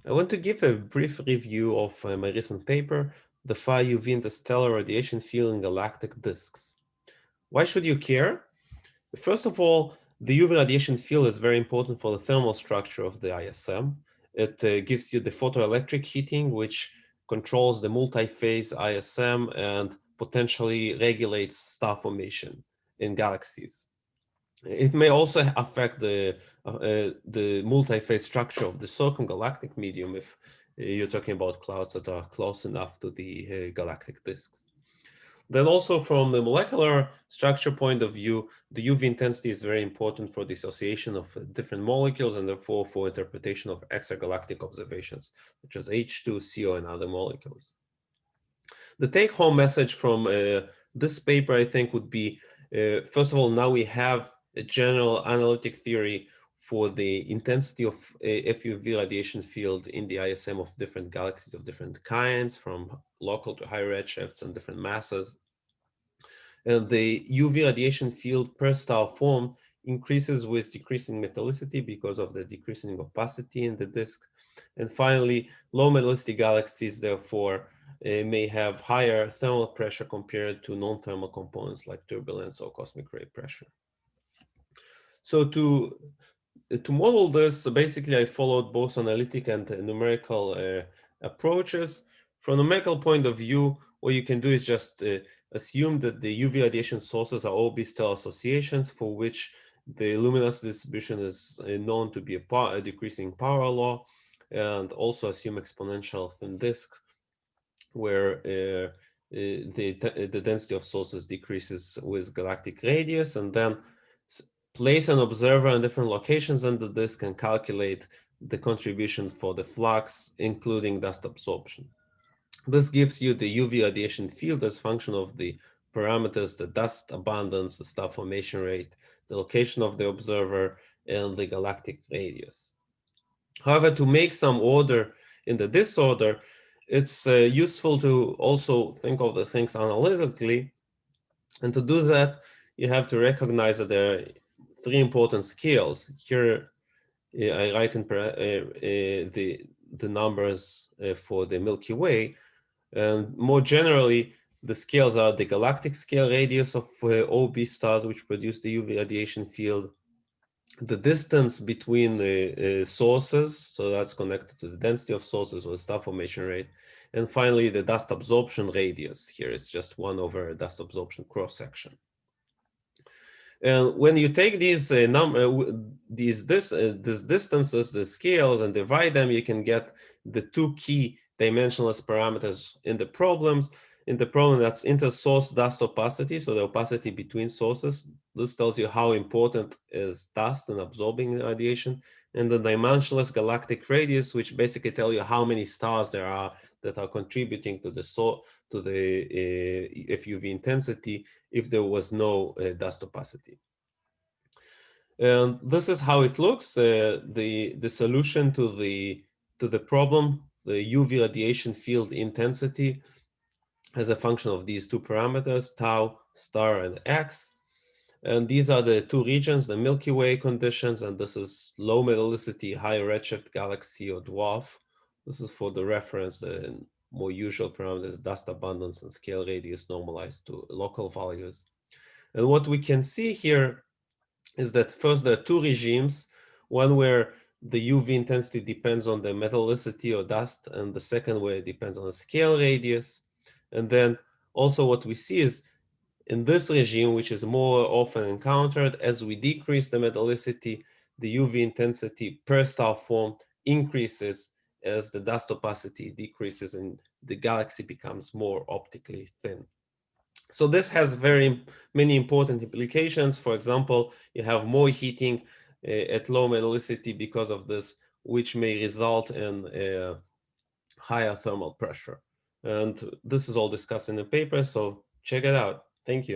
I want to give a brief review of my recent paper, the Phi UV interstellar radiation field in galactic disks. Why should you care? First of all, the UV radiation field is very important for the thermal structure of the ISM. It gives you the photoelectric heating, which controls the multiphase ISM and potentially regulates star formation in galaxies. It may also affect the multi-phase structure of the circumgalactic medium if you're talking about clouds that are close enough to the galactic disks. Then also from the molecular structure point of view, the UV intensity is very important for dissociation of different molecules and therefore for interpretation of extragalactic observations, such as H2, CO, and other molecules. The take-home message from this paper, I think, would be, first of all, now we have a general analytic theory for the intensity of FUV radiation field in the ISM of different galaxies of different kinds, from local to high redshifts and different masses. And the UV radiation field per star form increases with decreasing metallicity because of the decreasing opacity in the disk. And finally, low metallicity galaxies, therefore, may have higher thermal pressure compared to non-thermal components like turbulence or cosmic ray pressure. So to model this, basically I followed both analytic and numerical approaches. From a numerical point of view, what you can do is just assume that the UV radiation sources are all B-star associations for which the luminosity distribution is known to be a decreasing power law, and also assume exponential thin disk where the density of sources decreases with galactic radius, and then place an observer in different locations on the disk and calculate the contribution for the flux, including dust absorption. This gives you the UV radiation field as function of the parameters, the dust abundance, the star formation rate, the location of the observer, and the galactic radius. However, to make some order in the disorder, it's useful to also think of the things analytically. And to do that, you have to recognize that there are three important scales. Here, I write in the numbers for the Milky Way. And more generally, the scales are the galactic scale radius of OB stars, which produce the UV radiation field, the distance between the sources, so that's connected to the density of sources or the star formation rate, and finally the dust absorption radius. Here it's just 1 over dust absorption cross section. And when you take these these distances, the scales, and divide them, you can get the two key dimensionless parameters in the problems. In the problem, that's inter-source dust opacity, so the opacity between sources. This tells you how important is dust in absorbing radiation. And the dimensionless galactic radius, which basically tell you how many stars there are that are contributing to the FUV intensity if there was no dust opacity. And this is how it looks. The solution to the problem, the UV radiation field intensity, as a function of these two parameters, tau, star, and x. And these are the two regions, the Milky Way conditions, and this is low metallicity, high redshift galaxy or dwarf. This is for the reference, the more usual parameters, dust abundance and scale radius normalized to local values. And what we can see here is that first there are two regimes, one where the UV intensity depends on the metallicity or dust, and the second where it depends on the scale radius. And then also what we see is in this regime, which is more often encountered, as we decrease the metallicity, the UV intensity per star form increases as the dust opacity decreases and the galaxy becomes more optically thin. So this has very many important implications. For example, you have more heating at low metallicity because of this, which may result in higher thermal pressure. And this is all discussed in the paper, so check it out. Thank you.